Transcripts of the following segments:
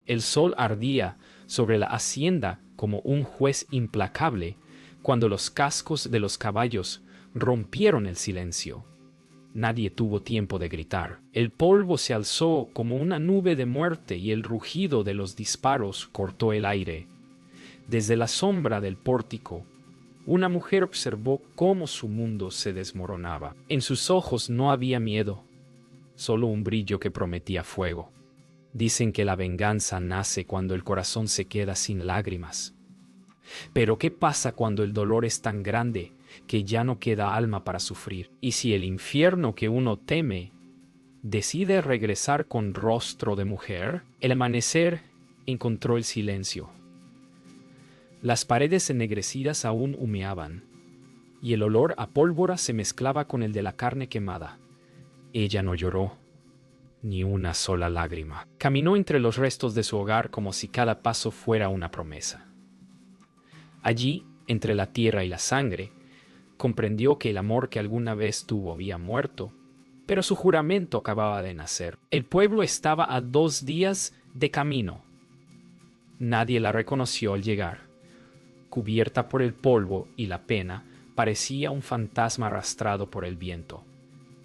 El sol ardía sobre la hacienda como un juez implacable cuando los cascos de los caballos rompieron el silencio. Nadie tuvo tiempo de gritar. El polvo se alzó como una nube de muerte y el rugido de los disparos cortó el aire. Desde la sombra del pórtico, una mujer observó cómo su mundo se desmoronaba. En sus ojos no había miedo, solo un brillo que prometía fuego. Dicen que la venganza nace cuando el corazón se queda sin lágrimas. Pero ¿qué pasa cuando el dolor es tan grande que ya no queda alma para sufrir? Y si el infierno que uno teme decide regresar con rostro de mujer, el amanecer encontró el silencio. Las paredes ennegrecidas aún humeaban, y el olor a pólvora se mezclaba con el de la carne quemada. Ella no lloró, ni una sola lágrima. Caminó entre los restos de su hogar como si cada paso fuera una promesa. Allí, entre la tierra y la sangre, comprendió que el amor que alguna vez tuvo había muerto, pero su juramento acababa de nacer. El pueblo estaba a 2 días de camino. Nadie la reconoció al llegar. Cubierta por el polvo y la pena, parecía un fantasma arrastrado por el viento.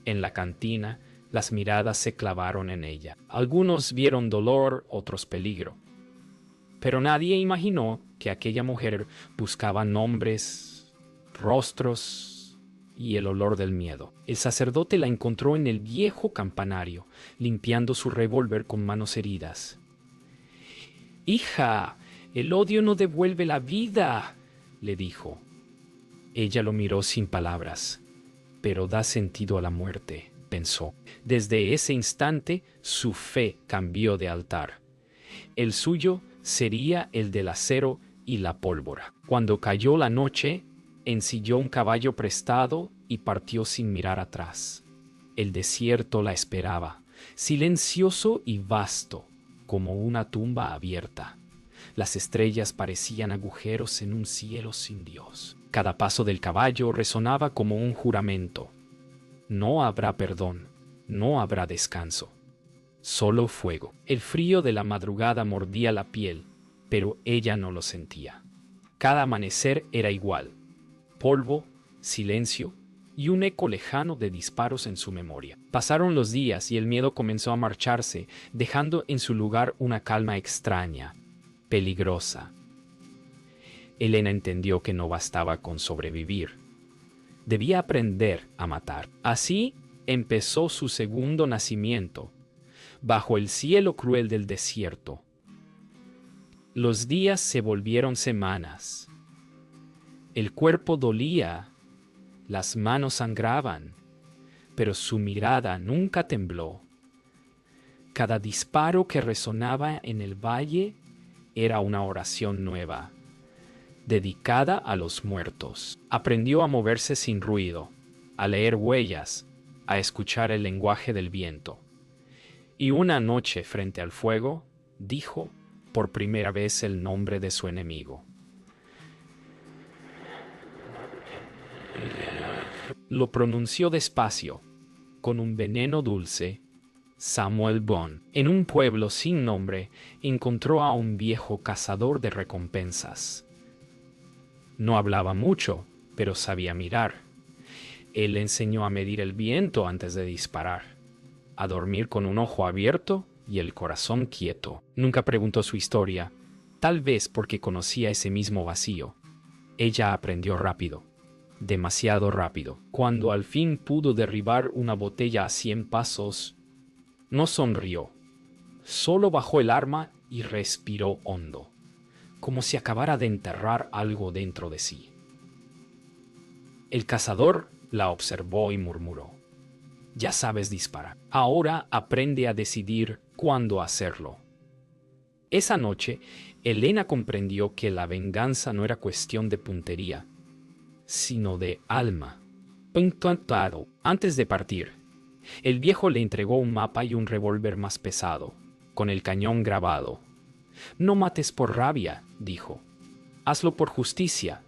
En la cantina, las miradas se clavaron en ella. Algunos vieron dolor, otros peligro. Pero nadie imaginó que aquella mujer buscaba nombres, rostros y el olor del miedo. El sacerdote la encontró en el viejo campanario, limpiando su revólver con manos heridas. «Hija, el odio no devuelve la vida», le dijo. Ella lo miró sin palabras. «Pero da sentido a la muerte», pensó. Desde ese instante, su fe cambió de altar. El suyo sería el del acero y la pólvora. Cuando cayó la noche, ensilló un caballo prestado y partió sin mirar atrás. El desierto la esperaba, silencioso y vasto, como una tumba abierta. Las estrellas parecían agujeros en un cielo sin Dios. Cada paso del caballo resonaba como un juramento. No habrá perdón, no habrá descanso. Solo fuego. El frío de la madrugada mordía la piel, pero ella no lo sentía. Cada amanecer era igual. Polvo, silencio y un eco lejano de disparos en su memoria. Pasaron los días y el miedo comenzó a marcharse, dejando en su lugar una calma extraña, peligrosa. Elena entendió que no bastaba con sobrevivir. Debía aprender a matar. Así empezó su segundo nacimiento, bajo el cielo cruel del desierto. Los días se volvieron semanas. El cuerpo dolía, las manos sangraban, pero su mirada nunca tembló. Cada disparo que resonaba en el valle era una oración nueva, dedicada a los muertos. Aprendió a moverse sin ruido, a leer huellas, a escuchar el lenguaje del viento. Y una noche frente al fuego, dijo por primera vez el nombre de su enemigo. Lo pronunció despacio, con un veneno dulce. Samuel Bond. En un pueblo sin nombre, encontró a un viejo cazador de recompensas. No hablaba mucho, pero sabía mirar. Él le enseñó a medir el viento antes de disparar, a dormir con un ojo abierto y el corazón quieto. Nunca preguntó su historia, tal vez porque conocía ese mismo vacío. Ella aprendió rápido, demasiado rápido. Cuando al fin pudo derribar una botella a 100 pasos, no sonrió, solo bajó el arma y respiró hondo, como si acabara de enterrar algo dentro de sí. El cazador la observó y murmuró: «Ya sabes disparar. Ahora aprende a decidir cuándo hacerlo». Esa noche, Elena comprendió que la venganza no era cuestión de puntería, sino de alma. Antes de partir, el viejo le entregó un mapa y un revólver más pesado, con el cañón grabado. «No mates por rabia», dijo. «Hazlo por justicia».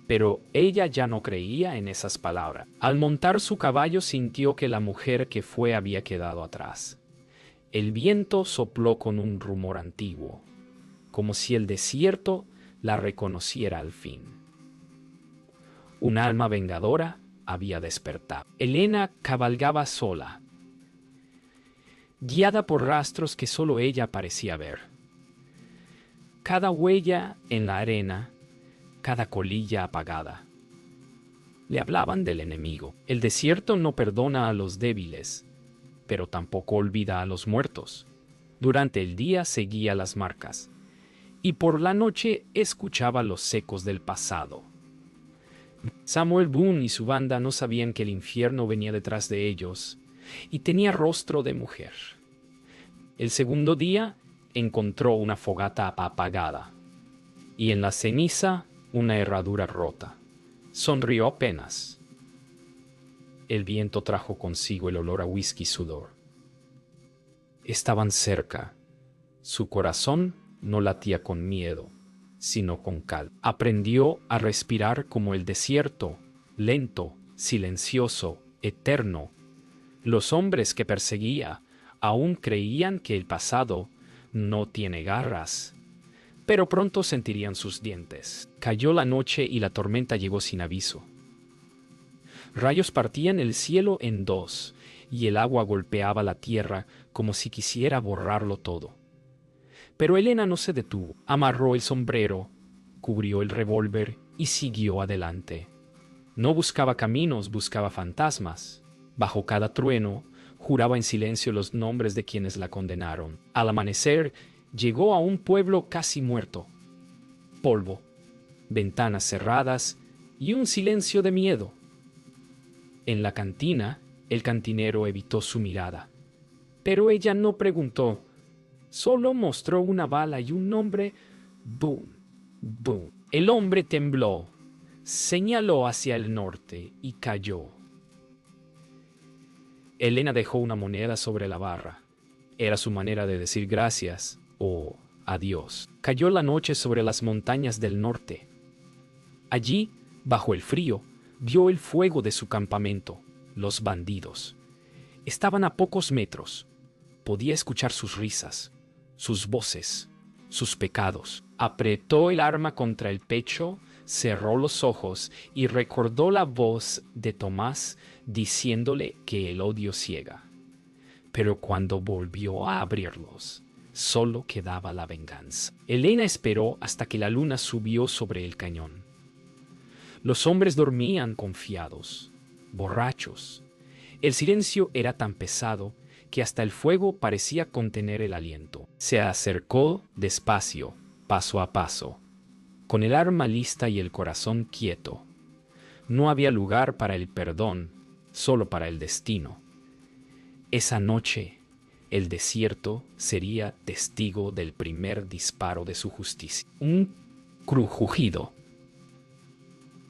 Pero ella ya no creía en esas palabras. Al montar su caballo sintió que la mujer que fue había quedado atrás. El viento sopló con un rumor antiguo, como si el desierto la reconociera al fin. Un alma vengadora había despertado. Elena cabalgaba sola, guiada por rastros que solo ella parecía ver. Cada huella en la arena, cada colilla apagada, le hablaban del enemigo. El desierto no perdona a los débiles, pero tampoco olvida a los muertos. Durante el día seguía las marcas, y por la noche escuchaba los ecos del pasado. Samuel Boone y su banda no sabían que el infierno venía detrás de ellos, y tenía rostro de mujer. El segundo día encontró una fogata apagada, y en la ceniza una herradura rota. Sonrió apenas. El viento trajo consigo el olor a whisky y sudor. Estaban cerca. Su corazón no latía con miedo, sino con calma. Aprendió a respirar como el desierto, lento, silencioso, eterno. Los hombres que perseguía aún creían que el pasado no tiene garras, pero pronto sentirían sus dientes. Cayó la noche y la tormenta llegó sin aviso. Rayos partían el cielo en dos, y el agua golpeaba la tierra como si quisiera borrarlo todo. Pero Elena no se detuvo. Amarró el sombrero, cubrió el revólver y siguió adelante. No buscaba caminos, buscaba fantasmas. Bajo cada trueno, juraba en silencio los nombres de quienes la condenaron. Al amanecer, llegó a un pueblo casi muerto. Polvo, ventanas cerradas y un silencio de miedo. En la cantina, el cantinero evitó su mirada. Pero ella no preguntó. Solo mostró una bala y un nombre. Boone, Boone. El hombre tembló, señaló hacia el norte y cayó. Elena dejó una moneda sobre la barra. Era su manera de decir gracias o adiós. Cayó la noche sobre las montañas del norte. Allí, bajo el frío, vio el fuego de su campamento. Los bandidos estaban a pocos metros. Podía escuchar sus risas, sus voces, sus pecados. Apretó el arma contra el pecho, cerró los ojos y recordó la voz de Tomás diciéndole que el odio ciega. Pero cuando volvió a abrirlos, solo quedaba la venganza. Elena esperó hasta que la luna subió sobre el cañón. Los hombres dormían confiados, borrachos. El silencio era tan pesado que hasta el fuego parecía contener el aliento. Se acercó despacio, paso a paso, con el arma lista y el corazón quieto. No había lugar para el perdón, solo para el destino. Esa noche, el desierto sería testigo del primer disparo de su justicia. Un crujido.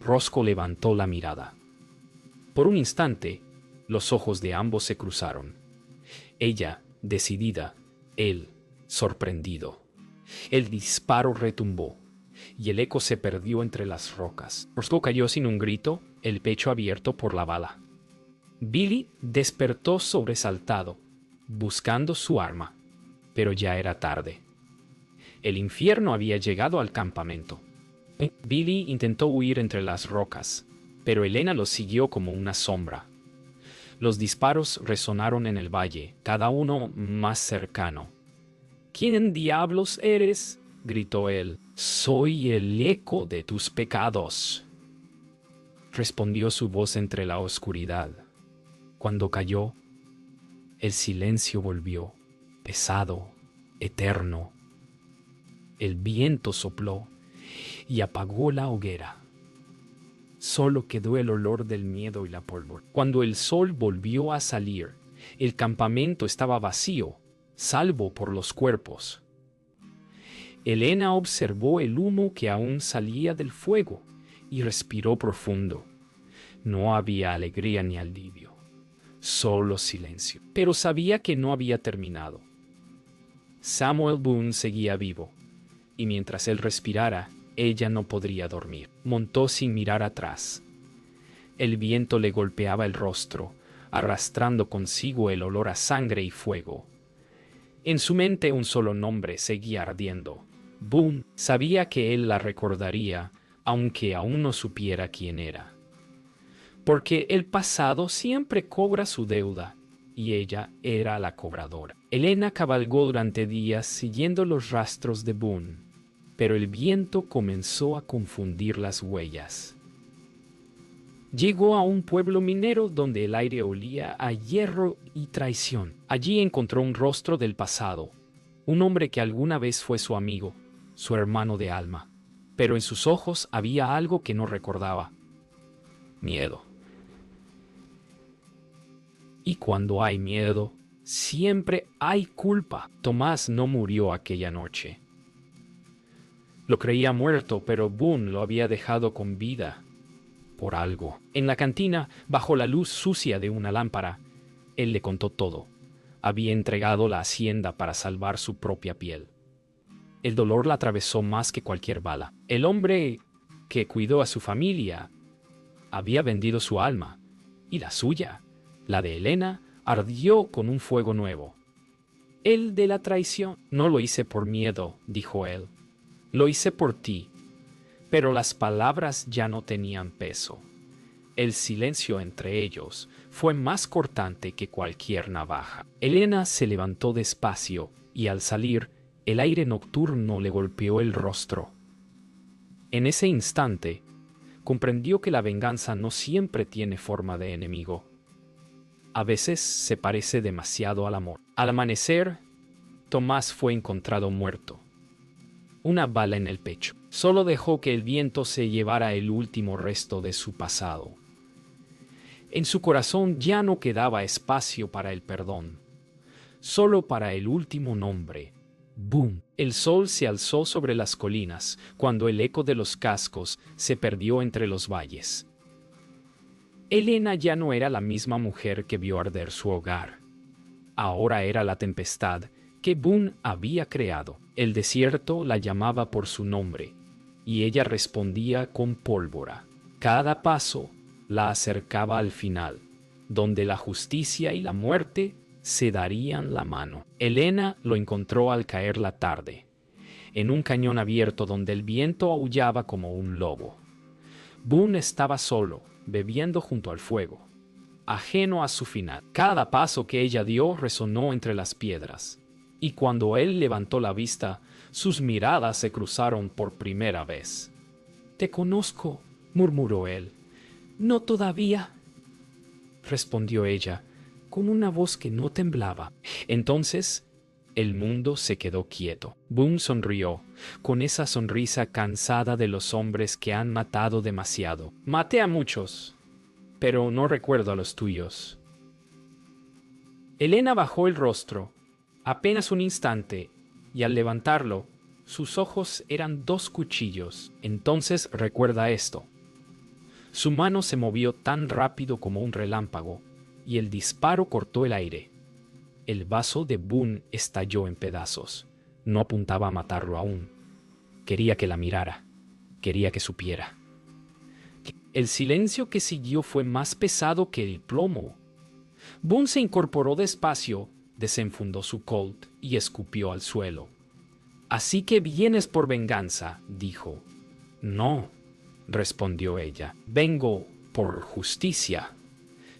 Roscoe levantó la mirada. Por un instante, los ojos de ambos se cruzaron. Ella, decidida, él, sorprendido. El disparo retumbó, y el eco se perdió entre las rocas. Roscoe cayó sin un grito, el pecho abierto por la bala. Billy despertó sobresaltado, buscando su arma, pero ya era tarde. El infierno había llegado al campamento. Billy intentó huir entre las rocas, pero Elena lo siguió como una sombra. Los disparos resonaron en el valle, cada uno más cercano. ¿Quién diablos eres?, gritó él. Soy el eco de tus pecados, respondió su voz entre la oscuridad. Cuando cayó, el silencio volvió, pesado, eterno. El viento sopló y apagó la hoguera. Solo quedó el olor del miedo y la pólvora. Cuando el sol volvió a salir, el campamento estaba vacío, salvo por los cuerpos. Elena observó el humo que aún salía del fuego y respiró profundo. No había alegría ni alivio, solo silencio. Pero sabía que no había terminado. Samuel Boone seguía vivo, y mientras él respirara, ella no podría dormir. Montó sin mirar atrás. El viento le golpeaba el rostro, arrastrando consigo el olor a sangre y fuego. En su mente un solo nombre seguía ardiendo. Boone sabía que él la recordaría, aunque aún no supiera quién era. Porque el pasado siempre cobra su deuda, y ella era la cobradora. Elena cabalgó durante días siguiendo los rastros de Boone, pero el viento comenzó a confundir las huellas. Llegó a un pueblo minero donde el aire olía a hierro y traición. Allí encontró un rostro del pasado, un hombre que alguna vez fue su amigo, su hermano de alma. Pero en sus ojos había algo que no recordaba: miedo. Y cuando hay miedo, siempre hay culpa. Tomás no murió aquella noche. Lo creía muerto, pero Boone lo había dejado con vida. Por algo. En la cantina, bajo la luz sucia de una lámpara, él le contó todo. Había entregado la hacienda para salvar su propia piel. El dolor la atravesó más que cualquier bala. El hombre que cuidó a su familia había vendido su alma, y la suya, la de Elena, ardió con un fuego nuevo. El de la traición. No lo hice por miedo, dijo él. Lo hice por ti. Pero las palabras ya no tenían peso. El silencio entre ellos fue más cortante que cualquier navaja. Elena se levantó despacio y al salir, el aire nocturno le golpeó el rostro. En ese instante, comprendió que la venganza no siempre tiene forma de enemigo. A veces se parece demasiado al amor. Al amanecer, Tomás fue encontrado muerto. Una bala en el pecho. Solo dejó que el viento se llevara el último resto de su pasado. En su corazón ya no quedaba espacio para el perdón, solo para el último nombre: Boone. El sol se alzó sobre las colinas cuando el eco de los cascos se perdió entre los valles. Elena ya no era la misma mujer que vio arder su hogar. Ahora era la tempestad que Boone había creado. El desierto la llamaba por su nombre, y ella respondía con pólvora. Cada paso la acercaba al final, donde la justicia y la muerte se darían la mano. Elena lo encontró al caer la tarde, en un cañón abierto donde el viento aullaba como un lobo. Boone estaba solo, bebiendo junto al fuego, ajeno a su final. Cada paso que ella dio resonó entre las piedras, y cuando él levantó la vista, sus miradas se cruzaron por primera vez. «Te conozco», murmuró él. «No todavía», respondió ella, con una voz que no temblaba. Entonces, el mundo se quedó quieto. Boone sonrió, con esa sonrisa cansada de los hombres que han matado demasiado. «Maté a muchos, pero no recuerdo a los tuyos». Elena bajó el rostro, apenas un instante, y al levantarlo, sus ojos eran dos cuchillos. «Entonces recuerda esto». Su mano se movió tan rápido como un relámpago, y el disparo cortó el aire. El vaso de Boone estalló en pedazos. No apuntaba a matarlo aún. Quería que la mirara. Quería que supiera. El silencio que siguió fue más pesado que el plomo. Boone se incorporó despacio, desenfundó su Colt y escupió al suelo. «Así que vienes por venganza», dijo. «No», respondió ella. «Vengo por justicia».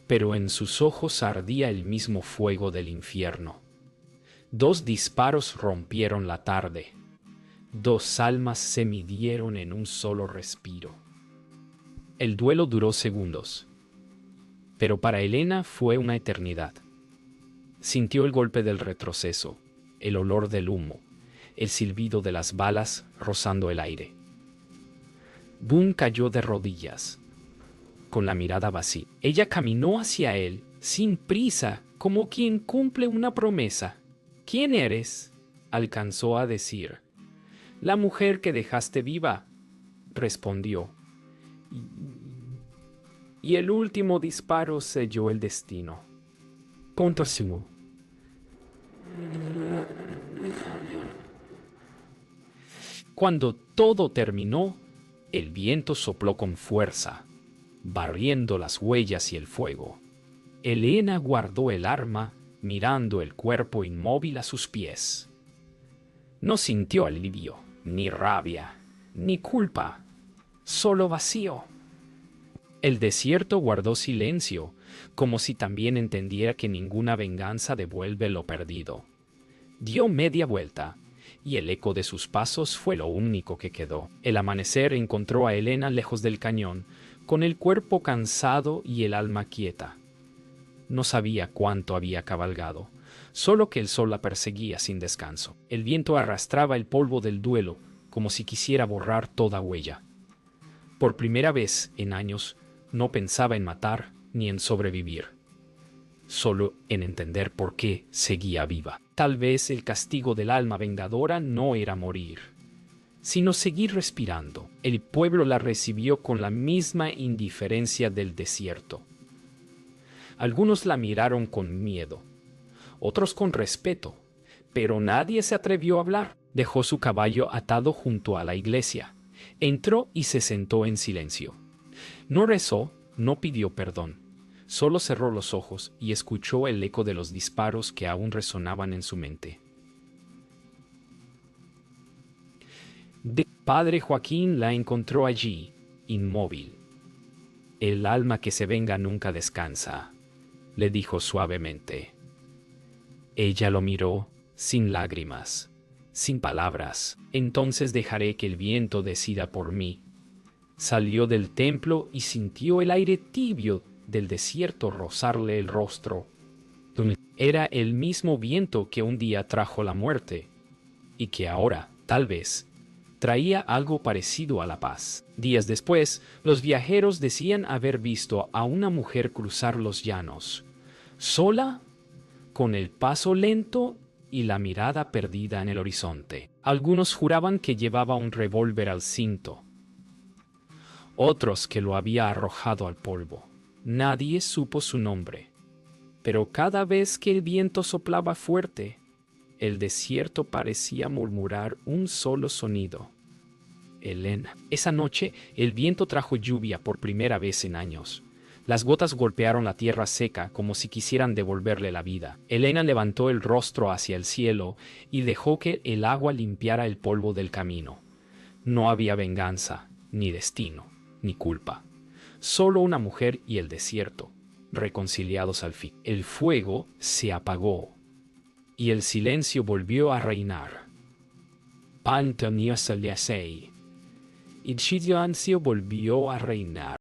Pero en sus ojos ardía el mismo fuego del infierno. Dos disparos rompieron la tarde. Dos almas se midieron en un solo respiro. El duelo duró segundos, pero para Elena fue una eternidad. Sintió el golpe del retroceso, el olor del humo, el silbido de las balas rozando el aire. Boone cayó de rodillas, con la mirada vacía. Ella caminó hacia él, sin prisa, como quien cumple una promesa. «¿Quién eres?», alcanzó a decir. «La mujer que dejaste viva», respondió. Y el último disparo selló el destino. Continuó. Cuando todo terminó, el viento sopló con fuerza, barriendo las huellas y el fuego. Elena guardó el arma mirando el cuerpo inmóvil a sus pies. No sintió alivio, ni rabia, ni culpa, solo vacío. El desierto guardó silencio, como si también entendiera que ninguna venganza devuelve lo perdido. Dio media vuelta, y el eco de sus pasos fue lo único que quedó. El amanecer encontró a Elena lejos del cañón, con el cuerpo cansado y el alma quieta. No sabía cuánto había cabalgado, solo que el sol la perseguía sin descanso. El viento arrastraba el polvo del duelo, como si quisiera borrar toda huella. Por primera vez en años, no pensaba en matar ni en sobrevivir, solo en entender por qué seguía viva. Tal vez el castigo del alma vengadora no era morir, sino seguir respirando. El pueblo la recibió con la misma indiferencia del desierto. Algunos la miraron con miedo, otros con respeto, pero nadie se atrevió a hablar. Dejó su caballo atado junto a la iglesia, entró y se sentó en silencio. No rezó, no pidió perdón, solo cerró los ojos y escuchó el eco de los disparos que aún resonaban en su mente. Padre Joaquín la encontró allí, inmóvil. El alma que se venga nunca descansa, le dijo suavemente. Ella lo miró, sin lágrimas, sin palabras. Entonces dejaré que el viento decida por mí. Salió del templo y sintió el aire tibio del desierto rozarle el rostro. Era el mismo viento que un día trajo la muerte, y que ahora, tal vez, traía algo parecido a la paz. Días después, los viajeros decían haber visto a una mujer cruzar los llanos, sola, con el paso lento y la mirada perdida en el horizonte. Algunos juraban que llevaba un revólver al cinto, otros que lo había arrojado al polvo. Nadie supo su nombre, pero cada vez que el viento soplaba fuerte, el desierto parecía murmurar un solo sonido: Elena. Esa noche, el viento trajo lluvia por primera vez en años. Las gotas golpearon la tierra seca como si quisieran devolverle la vida. Elena levantó el rostro hacia el cielo y dejó que el agua limpiara el polvo del camino. No había venganza, ni destino, ni culpa. Solo una mujer y el desierto, reconciliados al fin. El fuego se apagó y el silencio volvió a reinar. Y el silencio volvió a reinar.